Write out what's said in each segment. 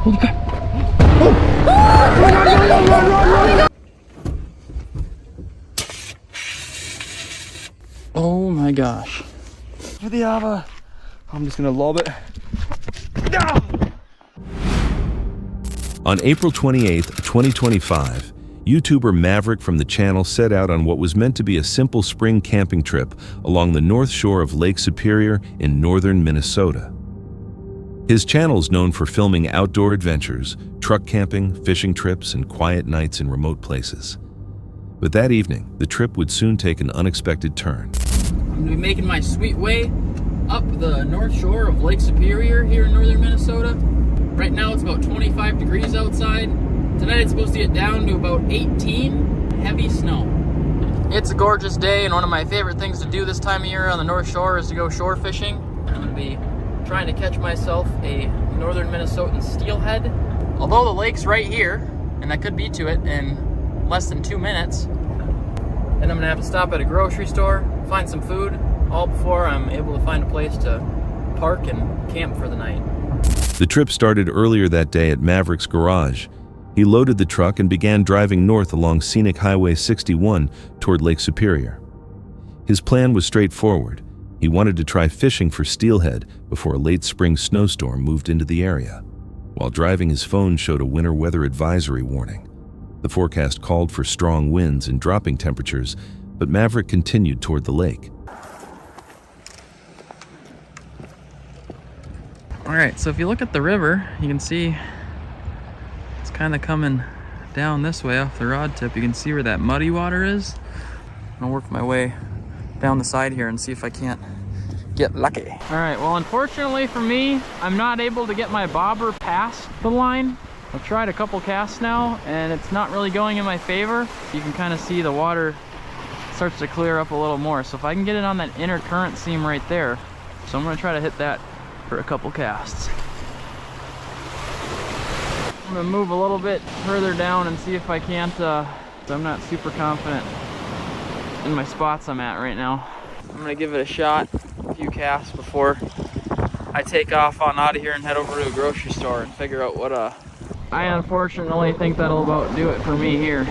Holy crap. Oh my gosh. For the Ava. I'm just gonna lob it. On April 28th, 2025, YouTuber Maverick from the channel set out on what was meant to be a simple spring camping trip along the north shore of Lake Superior in northern Minnesota. His channel is known for filming outdoor adventures, truck camping, fishing trips, and quiet nights in remote places. But that evening, the trip would soon take an unexpected turn. I'm gonna be making my sweet way up the north shore of Lake Superior here in northern Minnesota. Right now it's about 25 degrees outside. Tonight it's supposed to get down to about 18, heavy snow. It's a gorgeous day, and one of my favorite things to do this time of year on the north shore is to go shore fishing. I'm gonna be trying to catch myself a northern Minnesotan steelhead. Although the lake's right here, and I could be to it in less than 2 minutes, then I'm gonna have to stop at a grocery store, find some food, all before I'm able to find a place to park and camp for the night. The trip started earlier that day at Maverick's garage. He loaded the truck and began driving north along scenic Highway 61 toward Lake Superior. His plan was straightforward. He wanted to try fishing for steelhead before a late spring snowstorm moved into the area. While driving, his phone showed a winter weather advisory warning. The forecast called for strong winds and dropping temperatures, but Maverick continued toward the lake. All right, so if you look at the river, you can see it's kind of coming down this way off the rod tip. You can see where that muddy water is. I'm gonna work my way down the side here and see if I can't get lucky. All right, well, unfortunately for me, I'm not able to get my bobber past the line. I've tried a couple casts now, and it's not really going in my favor. You can kind of see the water starts to clear up a little more. So if I can get it on that inner current seam right there, so I'm gonna try to hit that for a couple casts. I'm gonna move a little bit further down and see if I can't, I'm not super confident in my spots I'm at right now. I'm gonna give it a shot, a few casts before I take off on out of here and head over to a grocery store and figure out what I unfortunately think that'll about do it for me here.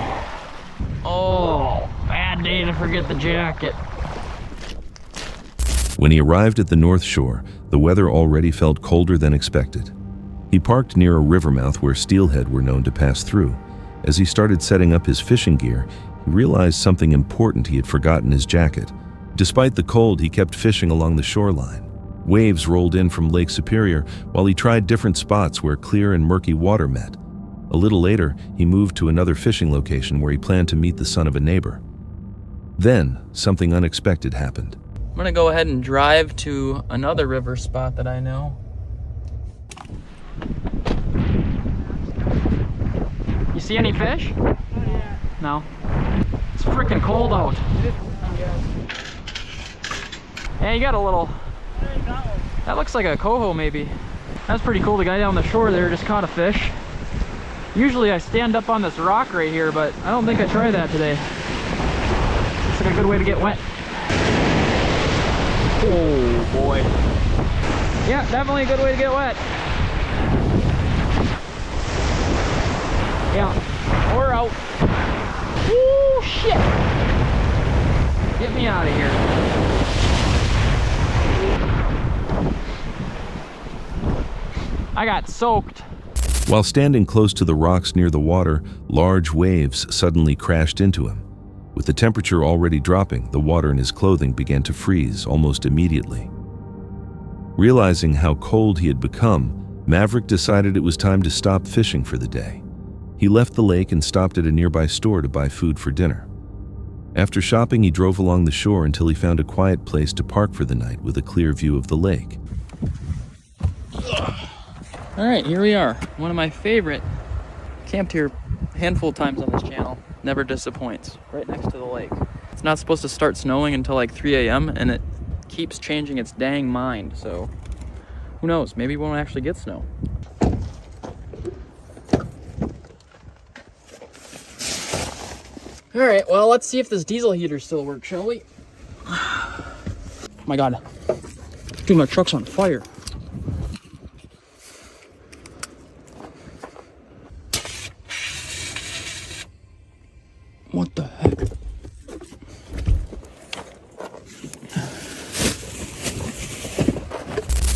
Oh, bad day to forget the jacket. When he arrived at the North Shore, the weather already felt colder than expected. He parked near a river mouth where steelhead were known to pass through. As he started setting up his fishing gear, he realized something important: he had forgotten his jacket. Despite the cold, he kept fishing along the shoreline. Waves rolled in from Lake Superior while he tried different spots where clear and murky water met. A little later, he moved to another fishing location where he planned to meet the son of a neighbor. Then, something unexpected happened. I'm gonna go ahead and drive to another river spot that I know. You see any fish? No. It's freaking cold out. Yeah, you got a little. That looks like a coho maybe. That's pretty cool. The guy down the shore there just caught a fish. Usually I stand up on this rock right here, but I don't think I tried that today. It's like a good way to get wet. Oh boy. Yeah, definitely a good way to get wet. Yeah, we're out. Woo, shit. Get me out of here. I got soaked. While standing close to the rocks near the water, large waves suddenly crashed into him. With the temperature already dropping, the water in his clothing began to freeze almost immediately. Realizing how cold he had become, Maverick decided it was time to stop fishing for the day. He left the lake and stopped at a nearby store to buy food for dinner. After shopping, he drove along the shore until he found a quiet place to park for the night with a clear view of the lake. All right, here we are. One of my favorite. Camped here a handful of times on this channel. Never disappoints. Right next to the lake. It's not supposed to start snowing until like 3 a.m. and it keeps changing its dang mind. So who knows? Maybe we won't actually get snow. All right, well, let's see if this diesel heater still works, shall we? Oh my God. Dude, my truck's on fire.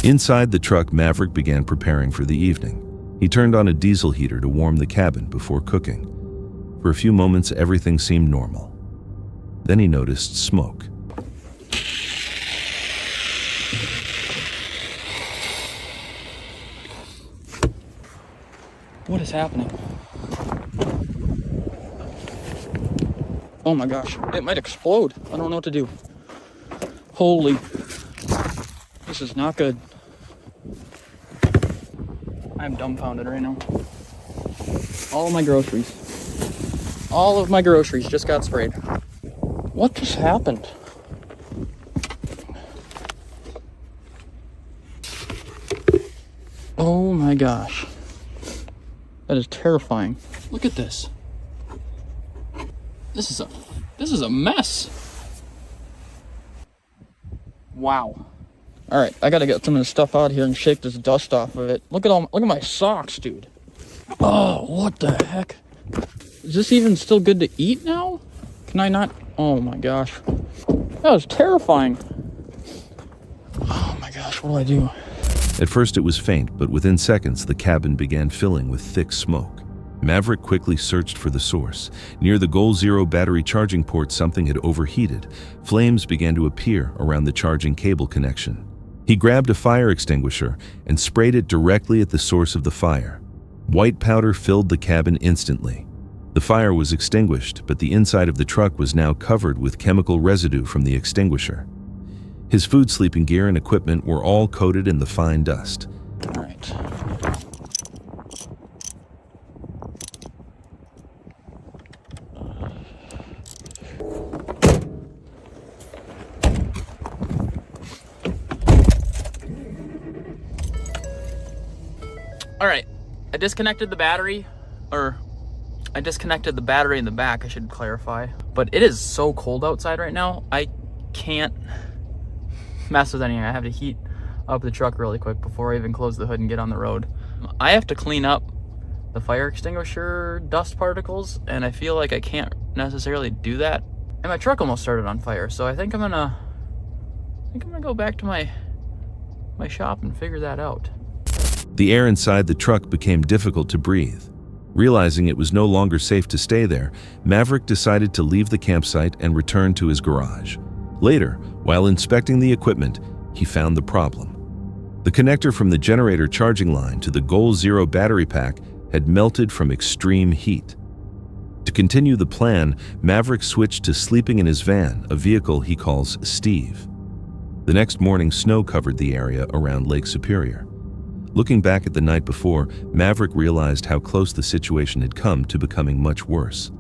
Inside the truck, Maverick began preparing for the evening. He turned on a diesel heater to warm the cabin before cooking. For a few moments, everything seemed normal. Then he noticed smoke. What is happening? Oh my gosh, it might explode. I don't know what to do. Holy, this is not good. I'm dumbfounded right now. All of my groceries just got sprayed. What just happened? Oh my gosh. That is terrifying. Look at this. This is a mess. Wow. All right, I gotta get some of this stuff out here and shake this dust off of it. Look at my socks, dude. Oh, what the heck? Is this even still good to eat now? Can I not? Oh my gosh. That was terrifying. Oh my gosh, what do I do? At first it was faint, but within seconds the cabin began filling with thick smoke. Maverick quickly searched for the source. Near the Goal Zero battery charging port, something had overheated. Flames began to appear around the charging cable connection. He grabbed a fire extinguisher and sprayed it directly at the source of the fire. White powder filled the cabin instantly. The fire was extinguished, but the inside of the truck was now covered with chemical residue from the extinguisher. His food, sleeping gear, and equipment were all coated in the fine dust. All right. All right, I disconnected the battery in the back, I should clarify. But it is so cold outside right now, I can't mess with anything. I have to heat up the truck really quick before I even close the hood and get on the road. I have to clean up the fire extinguisher dust particles, and I feel like I can't necessarily do that. And my truck almost started on fire, so I think I'm gonna go back to my shop and figure that out. The air inside the truck became difficult to breathe. Realizing it was no longer safe to stay there, Maverick decided to leave the campsite and return to his garage. Later, while inspecting the equipment, he found the problem. The connector from the generator charging line to the Goal Zero battery pack had melted from extreme heat. To continue the plan, Maverick switched to sleeping in his van, a vehicle he calls Steve. The next morning, snow covered the area around Lake Superior. Looking back at the night before, Maverick realized how close the situation had come to becoming much worse.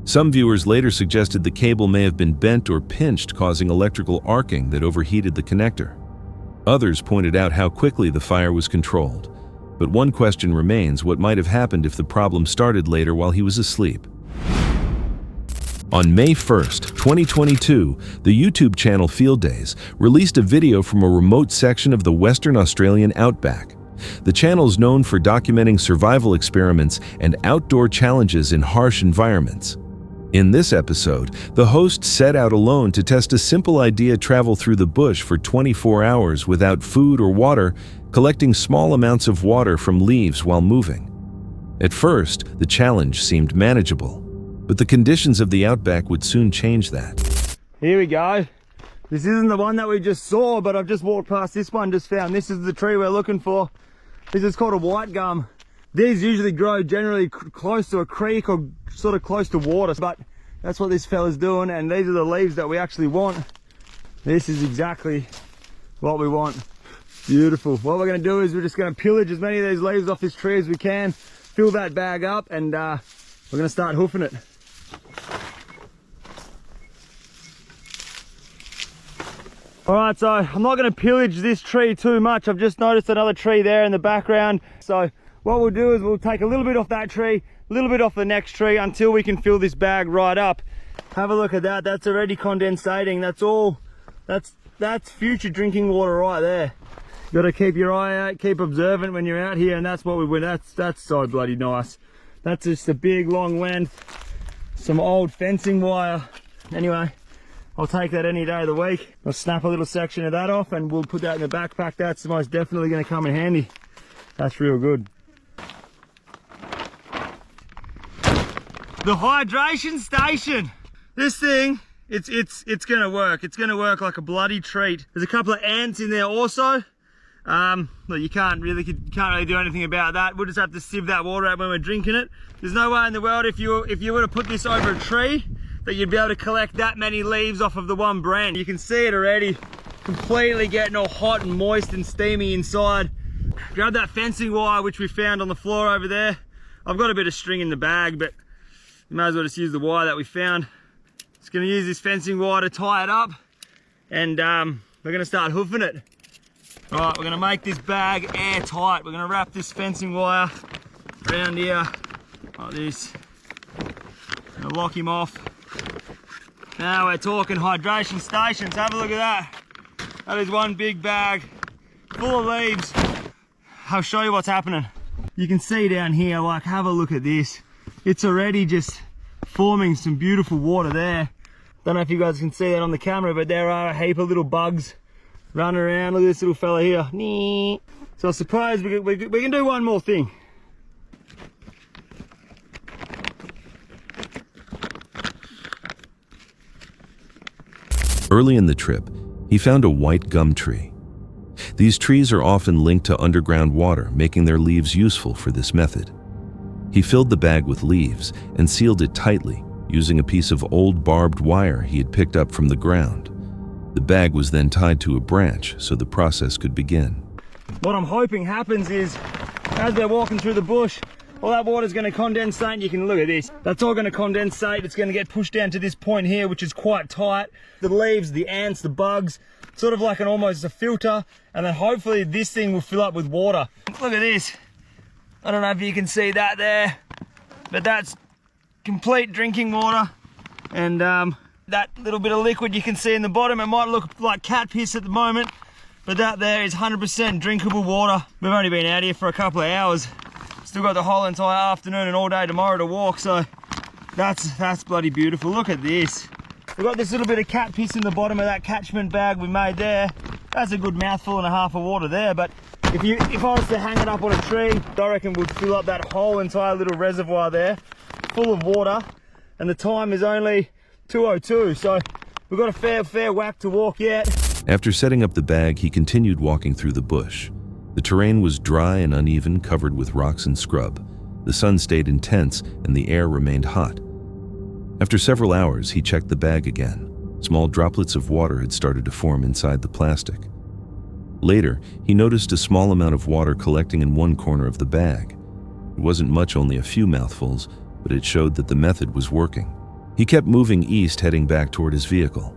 Some viewers later suggested the cable may have been bent or pinched, causing electrical arcing that overheated the connector. Others pointed out how quickly the fire was controlled. But one question remains: what might have happened if the problem started later while he was asleep? On May 1st, 2022, the YouTube channel Field Days released a video from a remote section of the Western Australian outback. The channel is known for documenting survival experiments and outdoor challenges in harsh environments. In this episode, the host set out alone to test a simple idea: travel through the bush for 24 hours without food or water, collecting small amounts of water from leaves while moving. At first, the challenge seemed manageable, but the conditions of the outback would soon change that. Here we go. This isn't the one that we just saw, but I've just walked past this one, just found this is the tree we're looking for. This is called a white gum. These usually grow generally close to a creek or sort of close to water, but that's what this fella's doing, and these are the leaves that we actually want. This is exactly what we want. Beautiful. What we're going to do is we're just going to pillage as many of these leaves off this tree as we can, fill that bag up, and we're going to start hoofing it. Alright, so I'm not going to pillage this tree too much. I've just noticed another tree there in the background. So what we'll do is we'll take a little bit off that tree, a little bit off the next tree, until we can fill this bag right up. Have a look at that. That's already condensating. That's all. That's future drinking water right there. You got to keep your eye out, keep observant when you're out here, and that's what we win. That's so bloody nice. That's just a big long length, some old fencing wire. Anyway, I'll take that any day of the week. I'll snap a little section of that off and we'll put that in the backpack. That's most definitely going to come in handy. That's real good. The hydration station. This thing, it's gonna work. It's gonna work like a bloody treat. There's a couple of ants in there also. Look, you can't really do anything about that. We'll just have to sieve that water out when we're drinking it. There's no way in the world if you were to put this over a tree that you'd be able to collect that many leaves off of the one branch. You can see it already, completely getting all hot and moist and steamy inside. Grab that fencing wire which we found on the floor over there. I've got a bit of string in the bag, but you may as well just use the wire that we found. Just gonna use this fencing wire to tie it up, and we're gonna start hoofing it. All right, we're gonna make this bag airtight. We're gonna wrap this fencing wire around here like this. Gonna lock him off. Now we're talking hydration stations. Have a look at that. That is one big bag full of leaves. I'll show you what's happening. You can see down here, like, have a look at this. It's already just forming some beautiful water there. Don't know if you guys can see that on the camera, but there are a heap of little bugs running around. Look at this little fella here. So I suppose we can do one more thing. Early in the trip, he found a white gum tree. These trees are often linked to underground water, making their leaves useful for this method. He filled the bag with leaves and sealed it tightly, using a piece of old barbed wire he had picked up from the ground. The bag was then tied to a branch so the process could begin. What I'm hoping happens is, as they're walking through the bush, all that water's going to condensate, and you can look at this. That's all going to condensate. It's going to get pushed down to this point here, which is quite tight. The leaves, the ants, the bugs, sort of like almost a filter, and then hopefully this thing will fill up with water. Look at this. I don't know if you can see that there, but that's complete drinking water. And that little bit of liquid you can see in the bottom, it might look like cat piss at the moment, but that there is 100% drinkable water. We've only been out here for a couple of hours. Still got the whole entire afternoon and all day tomorrow to walk, so that's bloody beautiful. Look at this. We've got this little bit of cat piss in the bottom of that catchment bag we made there. That's a good mouthful and a half of water there, but if I was to hang it up on a tree, I reckon we'd fill up that whole entire little reservoir there full of water, and the time is only 2:02, so we've got a fair whack to walk yet. After setting up the bag, he continued walking through the bush. The terrain was dry and uneven, covered with rocks and scrub. The sun stayed intense and the air remained hot. After several hours, he checked the bag again. Small droplets of water had started to form inside the plastic. Later, he noticed a small amount of water collecting in one corner of the bag. It wasn't much, only a few mouthfuls, but it showed that the method was working. He kept moving east, heading back toward his vehicle.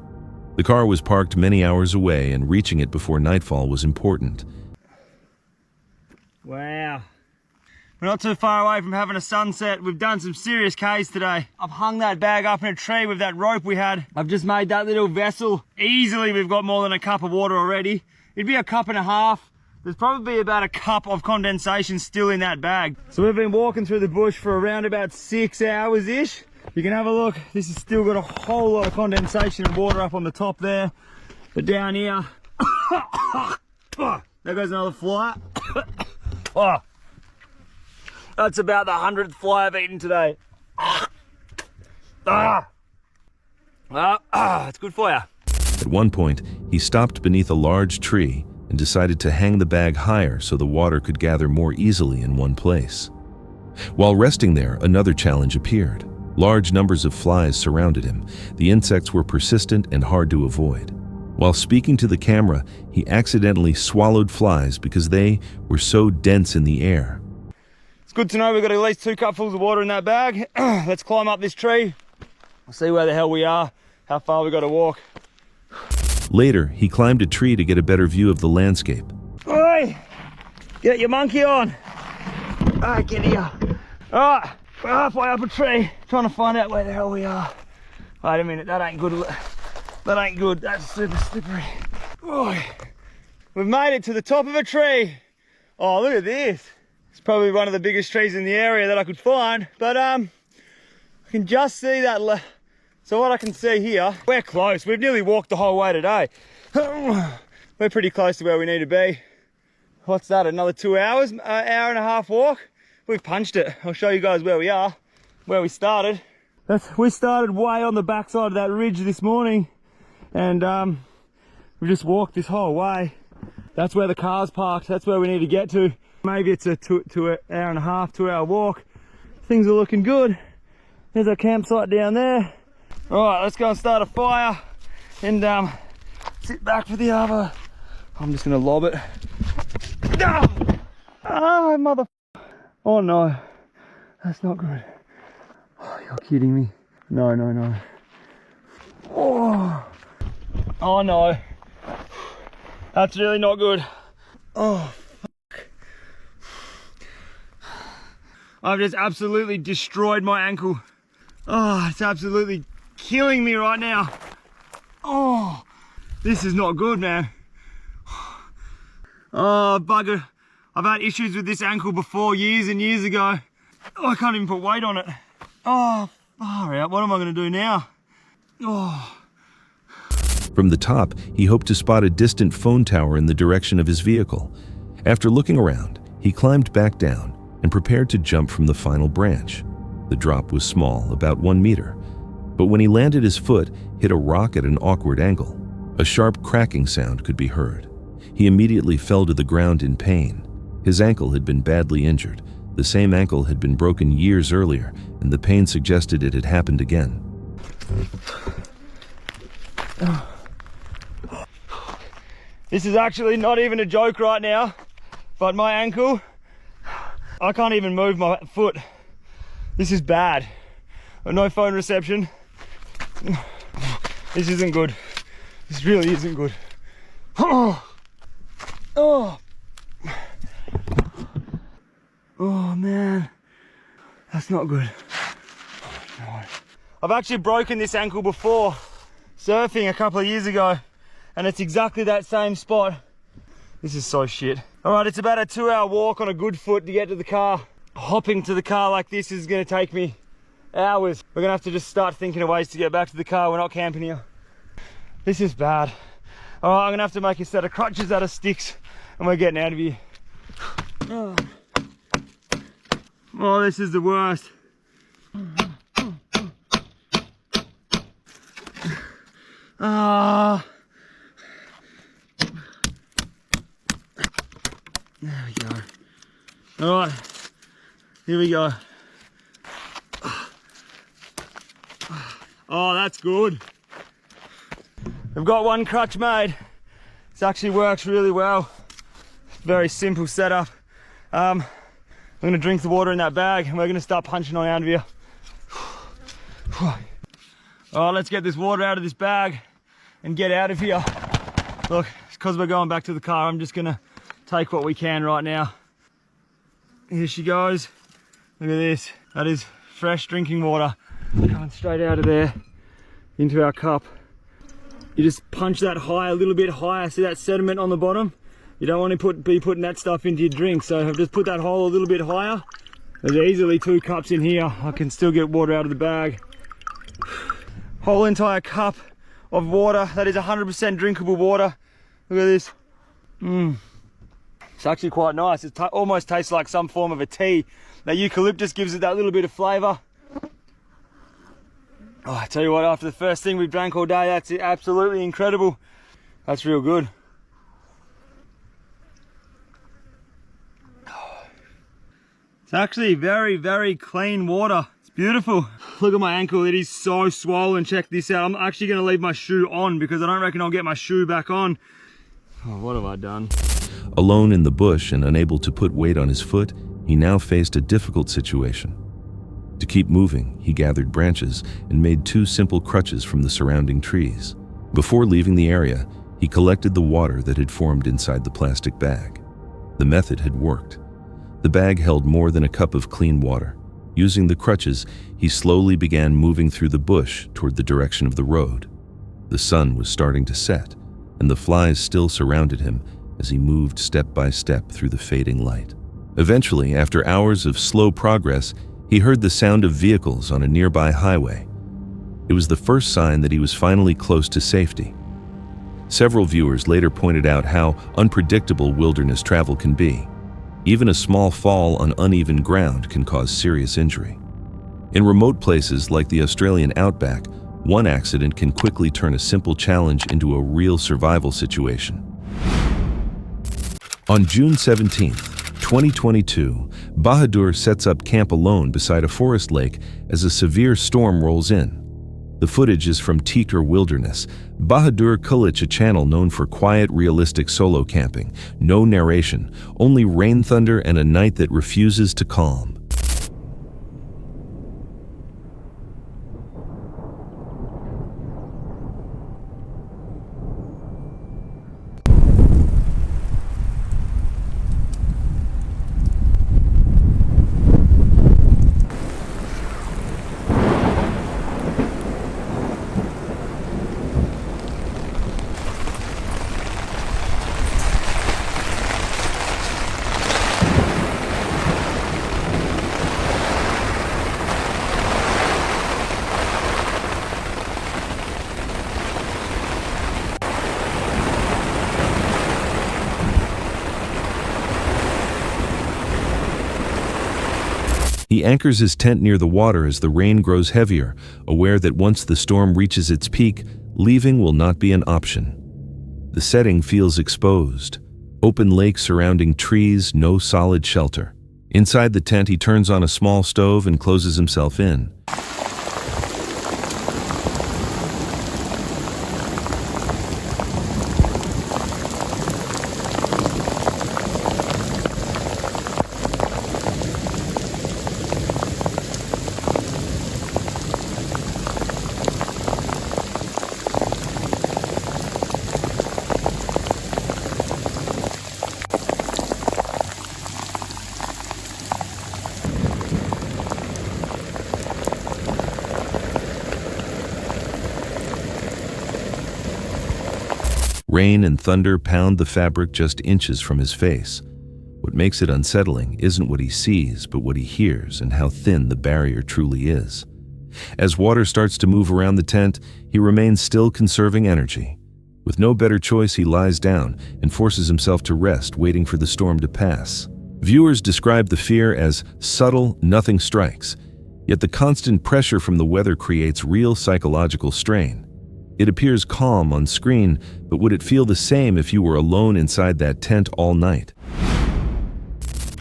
The car was parked many hours away, and reaching it before nightfall was important. Wow. We're not too far away from having a sunset. We've done some serious Ks today. I've hung that bag up in a tree with that rope we had. I've just made that little vessel. Easily we've got more than a cup of water already. It'd be a cup and a half. There's probably about a cup of condensation still in that bag. So we've been walking through the bush for around about 6 hours-ish. You can have a look. This has still got a whole lot of condensation and water up on the top there. But down here, there goes another fly. Oh, that's about the 100th fly I've eaten today. It's good for you. At one point, he stopped beneath a large tree and decided to hang the bag higher so the water could gather more easily in one place. While resting there, another challenge appeared. Large numbers of flies surrounded him. The insects were persistent and hard to avoid. While speaking to the camera, he accidentally swallowed flies because they were so dense in the air. It's good to know we've got at least 2 cupfuls of water in that bag. Let's climb up this tree. We'll see where the hell we are, how far we've got to walk. Later, he climbed a tree to get a better view of the landscape. Oi! Get your monkey on. Alright, get here. Alright, we're halfway up a tree, trying to find out where the hell we are. Wait a minute, that ain't good. That ain't good, that's super slippery. Oi. We've made it to the top of a tree. Oh, look at this. It's probably one of the biggest trees in the area that I could find, but I can just see that So what I can see here, we're close. We've nearly walked the whole way today. We're pretty close to where we need to be. What's that, another 2 hours? Hour and a half walk? We've punched it. I'll show you guys where we are, where we started. We started way on the backside of that ridge this morning, and we just walked this whole way. That's where the car's parked. That's where we need to get to. Maybe it's a 2 hour and a half, 2 hour walk. Things are looking good. There's our campsite down there. All right, let's go and start a fire and sit back for the other. I'm just gonna lob it. Ah, mother. Oh no, that's not good. Oh, you're kidding me. No, no, no. Oh no. That's really not good. Oh, fuck. I've just absolutely destroyed my ankle. Oh, it's absolutely killing me right now. Oh, this is not good, man. Oh, bugger. I've had issues with this ankle before, years and years ago. Oh, I can't even put weight on it. Oh, far out. What am I going to do now? Oh. From the top, he hoped to spot a distant phone tower in the direction of his vehicle. After looking around, he climbed back down and prepared to jump from the final branch. The drop was small, about 1 meter. But when he landed, his foot hit a rock at an awkward angle. A sharp cracking sound could be heard. He immediately fell to the ground in pain. His ankle had been badly injured. The same ankle had been broken years earlier, and the pain suggested it had happened again. This is actually not even a joke right now, but my ankle, I can't even move my foot. This is bad. No phone reception. This isn't good. This really isn't good. Oh, man, that's not good. Oh, no. I've actually broken this ankle before surfing a couple of years ago, and it's exactly that same spot. This is so shit. All right, it's about a 2 hour walk on a good foot to get to the car. Hopping to the car like this is gonna take me hours. We're gonna have to just start thinking of ways to get back to the car. We're not camping here. This is bad. All right, I'm gonna have to make a set of crutches out of sticks, and we're getting out of here. Oh, this is the worst. There we go. All right, here we go. Oh, that's good. I've got one crutch made. This actually works really well. Very simple setup. I'm gonna drink the water in that bag, and we're gonna start punching on out of here. Oh, let's get this water out of this bag and get out of here. Look, it's because we're going back to the car. I'm just gonna take what we can right now. Here she goes. Look at this. That is fresh drinking water coming straight out of there into our cup. You just punch that high, a little bit higher. See that sediment on the bottom? You don't want to be putting that stuff into your drink. So I've just put that hole a little bit higher. There's easily 2 cups in here. I can still get water out of the bag. Whole entire cup of water. That is 100% drinkable water. Look at this. It's actually quite nice. It almost tastes like some form of a tea. That eucalyptus gives it that little bit of flavour. Oh, I tell you what, after the first thing we've drank all day, that's absolutely incredible. That's real good. It's actually very, very clean water. It's beautiful. Look at my ankle, it is so swollen. Check this out. I'm actually gonna leave my shoe on because I don't reckon I'll get my shoe back on. Oh, what have I done? Alone in the bush and unable to put weight on his foot, he now faced a difficult situation. To keep moving, he gathered branches and made 2 simple crutches from the surrounding trees. Before leaving the area, he collected the water that had formed inside the plastic bag. The method had worked. The bag held more than a cup of clean water. Using the crutches, he slowly began moving through the bush toward the direction of the road. The sun was starting to set, and the flies still surrounded him as he moved step by step through the fading light. Eventually, after hours of slow progress, he heard the sound of vehicles on a nearby highway. It was the first sign that he was finally close to safety. Several viewers later pointed out how unpredictable wilderness travel can be. Even a small fall on uneven ground can cause serious injury. In remote places like the Australian outback, one accident can quickly turn a simple challenge into a real survival situation. On June 17, 2022, Bahadur sets up camp alone beside a forest lake as a severe storm rolls in. The footage is from Tikar Wilderness, Bahadur Kulich, a channel known for quiet, realistic solo camping. No narration, only rain thunder and a night that refuses to calm. He anchors his tent near the water as the rain grows heavier, aware that once the storm reaches its peak, leaving will not be an option. The setting feels exposed. Open lake surrounding trees, no solid shelter. Inside the tent, he turns on a small stove and closes himself in. Rain and thunder pound the fabric just inches from his face. What makes it unsettling isn't what he sees, but what he hears and how thin the barrier truly is. As water starts to move around the tent, he remains still, conserving energy. With no better choice, he lies down and forces himself to rest, waiting for the storm to pass. Viewers describe the fear as subtle, nothing strikes, yet the constant pressure from the weather creates real psychological strain. It appears calm on screen, but would it feel the same if you were alone inside that tent all night?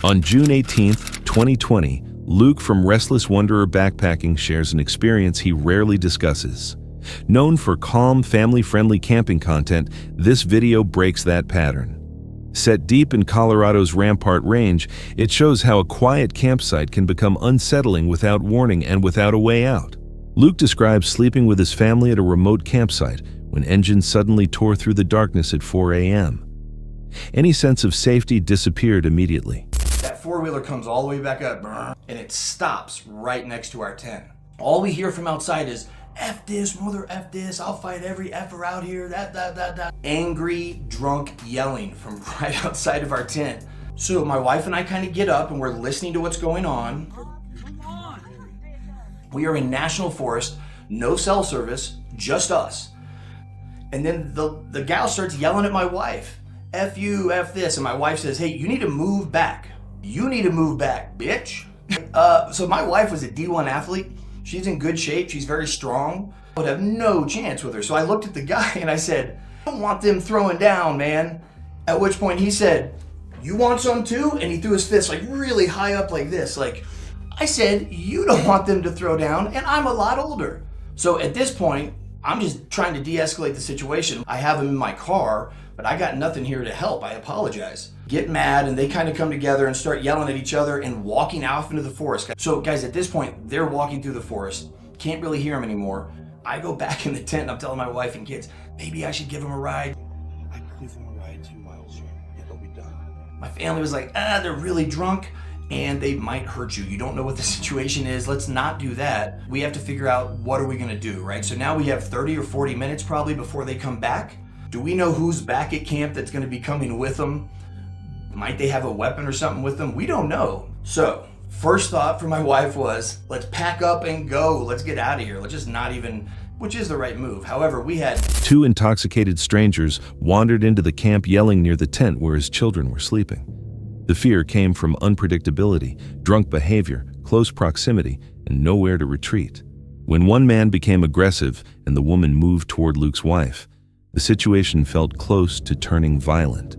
On June 18, 2020, Luke from Restless Wanderer Backpacking shares an experience he rarely discusses. Known for calm, family-friendly camping content, this video breaks that pattern. Set deep in Colorado's Rampart Range, it shows how a quiet campsite can become unsettling without warning and without a way out. Luke describes sleeping with his family at a remote campsite when engines suddenly tore through the darkness at 4 a.m. Any sense of safety disappeared immediately. That four-wheeler comes all the way back up, and it stops right next to our tent. All we hear from outside is, F this, mother F this, I'll fight every F'er out here, that. Angry, drunk yelling from right outside of our tent. So my wife and I kind of get up and we're listening to what's going on. We are in national forest, no cell service, just us. And then the gal starts yelling at my wife, F you, F this. And my wife says, hey, you need to move back. You need to move back, bitch. So my wife was a D1 athlete. She's in good shape, she's very strong. I would have no chance with her. So I looked at the guy and I said, I don't want them throwing down, man. At which point he said, you want some too? And he threw his fist like really high up like this, like, I said, you don't want them to throw down, and I'm a lot older. So at this point, I'm just trying to de-escalate the situation. I have them in my car, but I got nothing here to help. I apologize. Get mad, and they kind of come together and start yelling at each other and walking off into the forest. So guys, at this point, they're walking through the forest. Can't really hear them anymore. I go back in the tent, and I'm telling my wife and kids, maybe I should give them a ride. I could give them a ride 2 miles here. It'll be done. My family was like, they're really drunk and they might hurt you. You don't know what the situation is. Let's not do that. We have to figure out what are we gonna do, right? So now we have 30 or 40 minutes probably before they come back. Do we know who's back at camp that's gonna be coming with them? Might they have a weapon or something with them? We don't know. So First thought for my wife was, let's pack up and go. Let's get out of here. Let's just not even, which is the right move. However, we had 2 intoxicated strangers wandered into the camp yelling near the tent where his children were sleeping. The fear came from unpredictability, drunk behavior, close proximity, and nowhere to retreat. When one man became aggressive and the woman moved toward Luke's wife, the situation felt close to turning violent.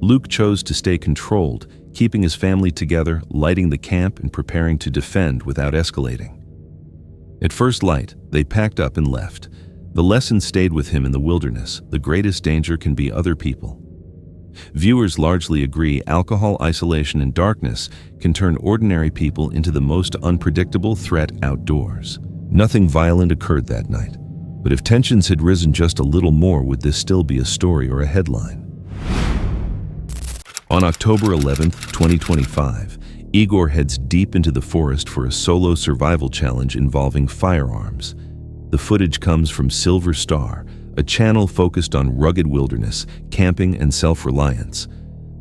Luke chose to stay controlled, keeping his family together, lighting the camp, and preparing to defend without escalating. At first light, they packed up and left. The lesson stayed with him in the wilderness. The greatest danger can be other people. Viewers largely agree alcohol, isolation, and darkness can turn ordinary people into the most unpredictable threat outdoors. Nothing violent occurred that night, but if tensions had risen just a little more, would this still be a story or a headline? On October 11th, 2025, Igor heads deep into the forest for a solo survival challenge involving firearms. The footage comes from Silver Star, a channel focused on rugged wilderness, camping, and self-reliance.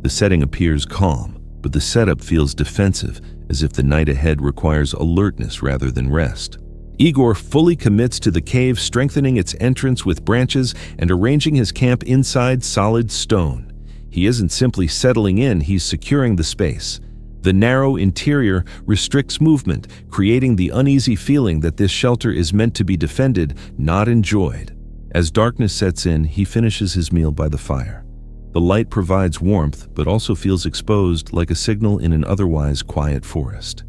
The setting appears calm, but the setup feels defensive, as if the night ahead requires alertness rather than rest. Igor fully commits to the cave, strengthening its entrance with branches and arranging his camp inside solid stone. He isn't simply settling in, he's securing the space. The narrow interior restricts movement, creating the uneasy feeling that this shelter is meant to be defended, not enjoyed. As darkness sets in, he finishes his meal by the fire. The light provides warmth, but also feels exposed, like a signal in an otherwise quiet forest.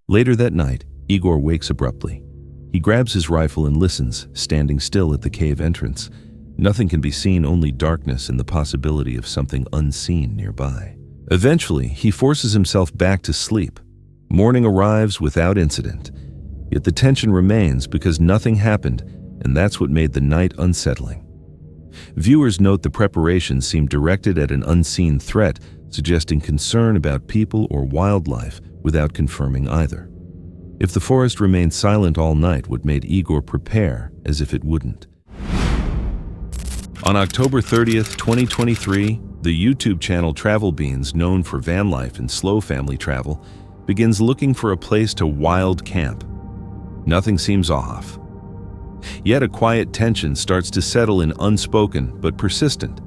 Later that night, Igor wakes abruptly. He grabs his rifle and listens, standing still at the cave entrance. Nothing can be seen, only darkness and the possibility of something unseen nearby. Eventually, he forces himself back to sleep. Morning arrives without incident. Yet the tension remains because nothing happened, and that's what made the night unsettling. Viewers note the preparations seem directed at an unseen threat, suggesting concern about people or wildlife without confirming either. If the forest remained silent all night, what made Igor prepare as if it wouldn't? On October 30th, 2023, the YouTube channel Travel Beans, known for van life and slow family travel, begins looking for a place to wild camp. Nothing seems off. Yet a quiet tension starts to settle in, unspoken but persistent.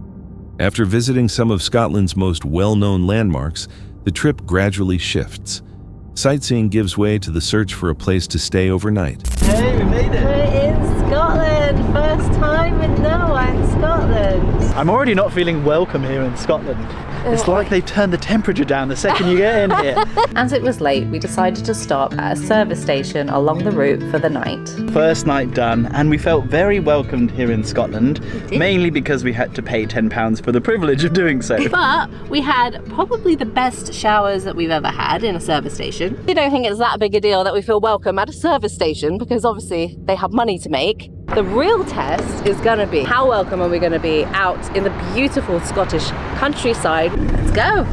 After visiting some of Scotland's most well-known landmarks, the trip gradually shifts. Sightseeing gives way to the search for a place to stay overnight. Hey, we made it! We're in Scotland! First time in nowhere in Scotland! I'm already not feeling welcome here in Scotland. It's like they turn the temperature down the second you get in here. As it was late, we decided to stop at a service station along the route for the night. First night done, and we felt very welcomed here in Scotland, mainly because we had to pay £10 for the privilege of doing so. But we had probably the best showers that we've ever had in a service station. I don't think it's that big a deal that we feel welcome at a service station because obviously they have money to make. The real test is going to be how welcome are we going to be out in the beautiful Scottish countryside. Let's go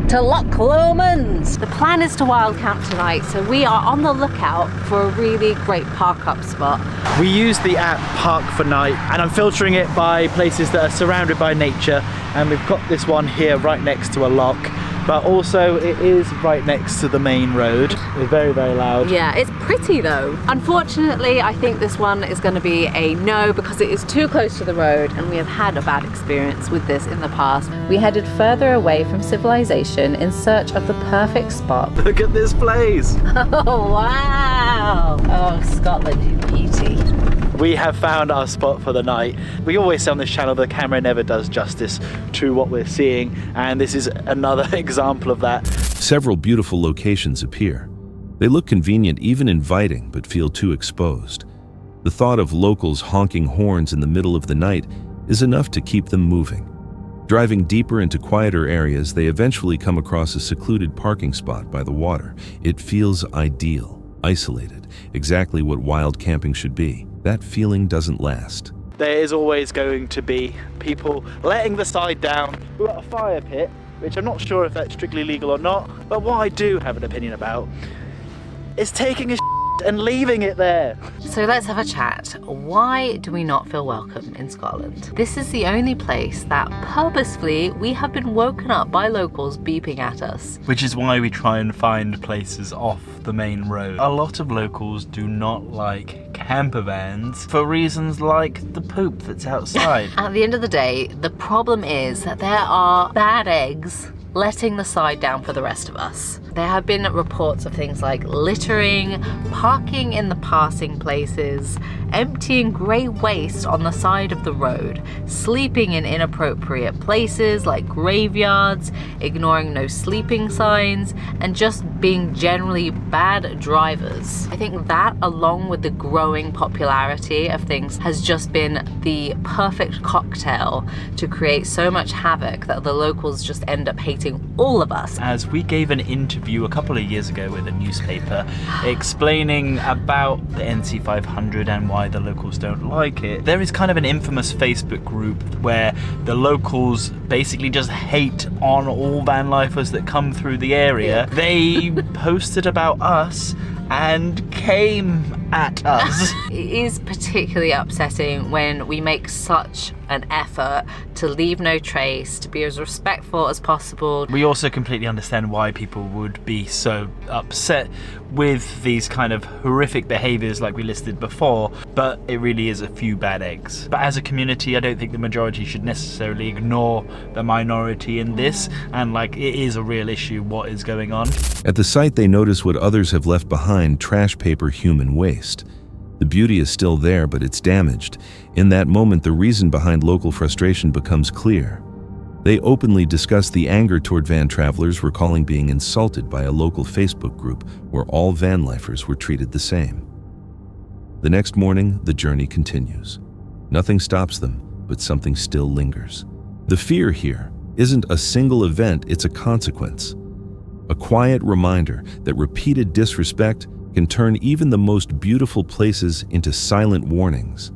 to Loch Lomond. The plan is to wild camp tonight, so we are on the lookout for a really great park up spot. We use the app Park for Night, and I'm filtering it by places that are surrounded by nature, and we've got this one here right next to a loch. But also it is right next to the main road. It's very, very loud. Yeah, it's pretty though. Unfortunately, I think this one is going to be a no because it is too close to the road and we have had a bad experience with this in the past. We headed further away from civilization in search of the perfect spot. Look at this place! Oh wow! Oh, Scotland, you beauty. We have found our spot for the night. We always say on this channel the camera never does justice to what we're seeing, and this is another example of that. Several beautiful locations appear. They look convenient, even inviting, but feel too exposed. The thought of locals honking horns in the middle of the night is enough to keep them moving. Driving deeper into quieter areas, they eventually come across a secluded parking spot by the water. It feels ideal, isolated, exactly what wild camping should be. That feeling doesn't last. There is always going to be people letting the side down. We've got a fire pit, which I'm not sure if that's strictly legal or not, but what I do have an opinion about is taking a and leaving it there. So let's have a chat. Why do we not feel welcome in Scotland? This is the only place that purposefully we have been woken up by locals beeping at us. Which is why we try and find places off the main road. A lot of locals do not like camper vans for reasons like the poop that's outside. At the end of the day, the problem is that there are bad eggs letting the side down for the rest of us. There have been reports of things like littering, parking in the passing places, emptying grey waste on the side of the road, sleeping in inappropriate places like graveyards, ignoring no sleeping signs, and just being generally bad drivers. I think that, along with the growing popularity of things, has just been the perfect cocktail to create so much havoc that the locals just end up hating all of us. As we gave an interview a couple of years ago with a newspaper explaining about the NC 500 and why the locals don't like it, there is kind of an infamous Facebook group where the locals basically just hate on all van lifers that come through the area. They posted about us and came at us. It is particularly upsetting when we make such an effort to leave no trace, to be as respectful as possible. We also completely understand why people would be so upset with these kind of horrific behaviors like we listed before, but it really is a few bad eggs. But as a community, I don't think the majority should necessarily ignore the minority in this, and like, it is a real issue what is going on. At the site, they notice what others have left behind: trash paper, human waste. The beauty is still there, but it's damaged. In that moment, the reason behind local frustration becomes clear. They openly discuss the anger toward van travelers, recalling being insulted by a local Facebook group where all van lifers were treated the same. The next morning, the journey continues. Nothing stops them, but something still lingers. The fear here isn't a single event, it's a consequence. A quiet reminder that repeated disrespect can turn even the most beautiful places into silent warnings.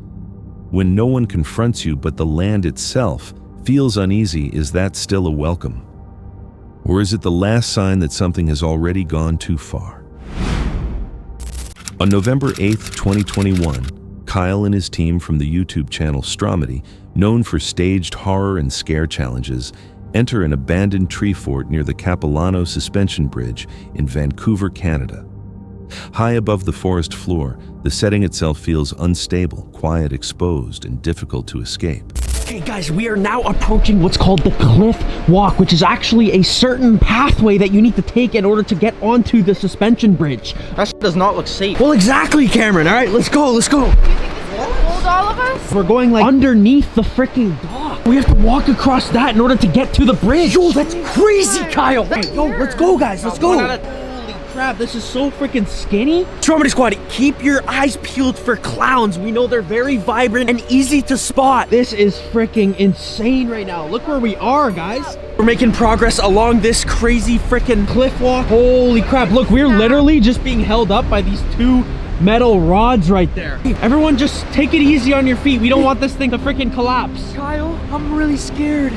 When no one confronts you but the land itself feels uneasy, is that still a welcome? Or is it the last sign that something has already gone too far? On November 8th, 2021, Kyle and his team from the YouTube channel Stromedy, known for staged horror and scare challenges, enter an abandoned tree fort near the Capilano Suspension Bridge in Vancouver, Canada. High above the forest floor, the setting itself feels unstable, quiet, exposed, and difficult to escape. Okay guys, we are now approaching what's called the Cliff Walk, which is actually a certain pathway that you need to take in order to get onto the suspension bridge. That shit does not look safe. Well, exactly, Cameron. All right, let's go, let's go. Hold all of us? We're going like underneath the freaking dock. We have to walk across that in order to get to the bridge. Yo, that's crazy, Kyle. Hey, yo, let's go, guys, let's go. Crap, this is so freaking skinny. Stromedy Squad, keep your eyes peeled for clowns. We know they're very vibrant and easy to spot. This is freaking insane right now. Look where we are, guys. We're making progress along this crazy freaking cliff walk. Holy crap, look, we're literally just being held up by these two metal rods right there. Everyone just take it easy on your feet. We don't want this thing to freaking collapse. Kyle, I'm really scared.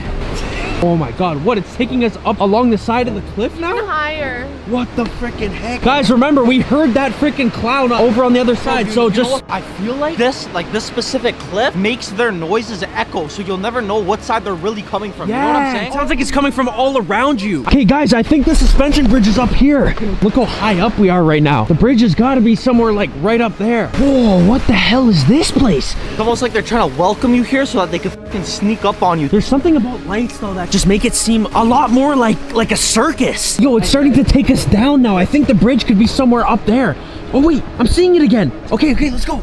Oh my god, what? It's taking us up along the side of the cliff now? Higher. What the freaking heck? Guys, remember, we heard that freaking clown over on the other side, so just... I feel like this specific cliff makes their noises echo, so you'll never know what side they're really coming from. Yeah, you know what I'm saying? It sounds like it's coming from all around you. Okay, guys, I think the suspension bridge is up here. Look how high up we are right now. The bridge has got to be somewhere like right up there. Whoa, what the hell is this place? It's almost like they're trying to welcome you here so that they can fucking sneak up on you. There's something about lights, though, that just make it seem a lot more like a circus. Yo, it's starting to take us down now. I think the bridge could be somewhere up there. Oh wait, I'm seeing it again. Okay, let's go.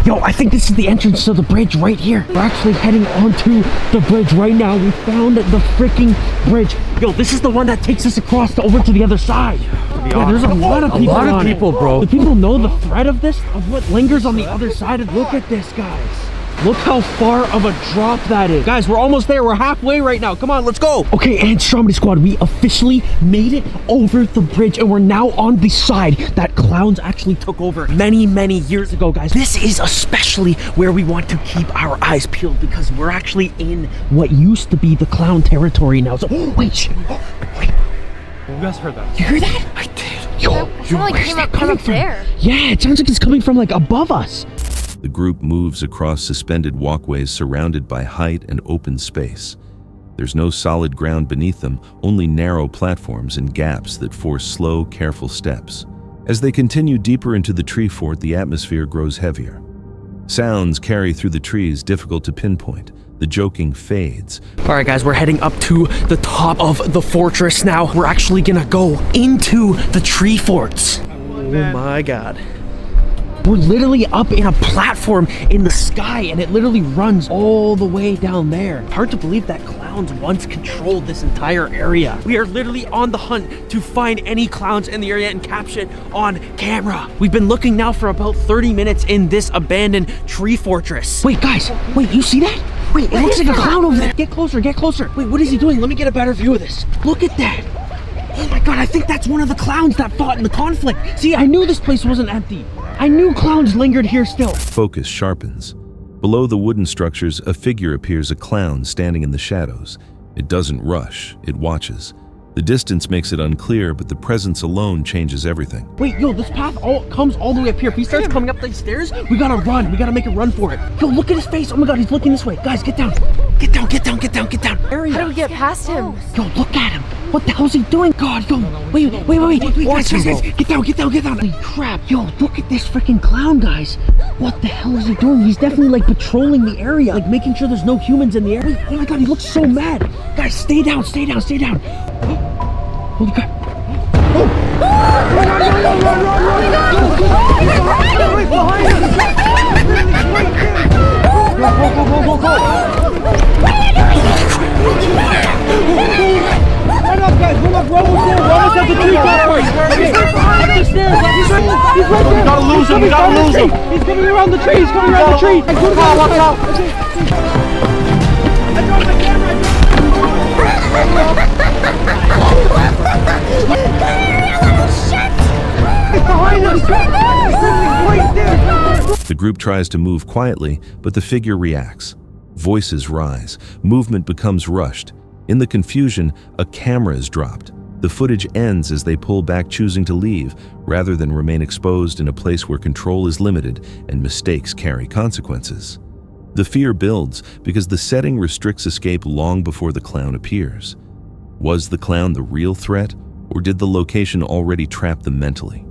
Yo, I think this is the entrance to the bridge right here. We're actually heading onto the bridge right now. We found the freaking bridge. Yo, this is the one that takes us across over to the other side. to be Yeah, honest. there's a lot of people. A lot of on it. people, bro. Do people know the threat of this? Of what lingers on the other side of? Look at this, guys. Look how far of a drop that is. Guys, we're almost there. We're halfway right now. Come on, let's go. Okay, and Stromedy Squad, we officially made it over the bridge, and we're now on the side that clowns actually took over many, many years ago, guys. This is especially where we want to keep our eyes peeled because we're actually in what used to be the clown territory now. So, wait, shh. Wait. You guys heard that? You hear that? I did. Yo, It came up from? there. Yeah, it sounds like it's coming from like above us. The group moves across suspended walkways surrounded by height and open space. There's no solid ground beneath them, only narrow platforms and gaps that force slow, careful steps. As they continue deeper into the tree fort, the atmosphere grows heavier. Sounds carry through the trees, difficult to pinpoint. The joking fades. All right, guys, we're heading up to the top of the fortress now. We're actually gonna go into the tree forts. Oh my God. We're literally up in a platform in the sky, and it literally runs all the way down there. Hard to believe that clowns once controlled this entire area. We are literally on the hunt to find any clowns in the area and capture it on camera. We've been looking now for about 30 minutes in this abandoned tree fortress. Wait, guys, wait, you see that? Wait, it looks like a clown over there. Get closer, get closer. Wait, what is he doing? Let me get a better view of this. Look at that. Oh my God, I think that's one of the clowns that fought in the conflict. See, I knew this place wasn't empty. I knew clowns lingered here still. Focus sharpens. Below the wooden structures, a figure appears, a clown standing in the shadows. It doesn't rush, it watches. The distance makes it unclear, but the presence alone changes everything. Wait, yo, this path comes all the way up here. If he starts coming up these stairs, we gotta run. We gotta make a run for it. Yo, look at his face. Oh my God, he's looking this way. Guys, get down. Get down, get down, get down, get down. How do we get past him? Yo, look at him. What the hell's he doing? God, yo, wait, guys, get down, get down, get down. Holy crap, yo, look at this freaking clown, guys. What the hell is he doing? He's definitely like patrolling the area, like making sure there's no humans in the area. Oh my God, he looks so mad. Guys, stay down, stay down, stay down. Holy crap. Run up, guys, run up, run us at the tree He's right there. We gotta lose him, we gotta lose him. He's coming around the tree, he's coming around the tree. Watch out. I dropped my camera. The group tries to move quietly, but the figure reacts. Voices rise. Movement becomes rushed. In the confusion, a camera is dropped. The footage ends as they pull back, choosing to leave, rather than remain exposed in a place where control is limited and mistakes carry consequences. The fear builds because the setting restricts escape long before the clown appears. Was the clown the real threat, or did the location already trap them mentally?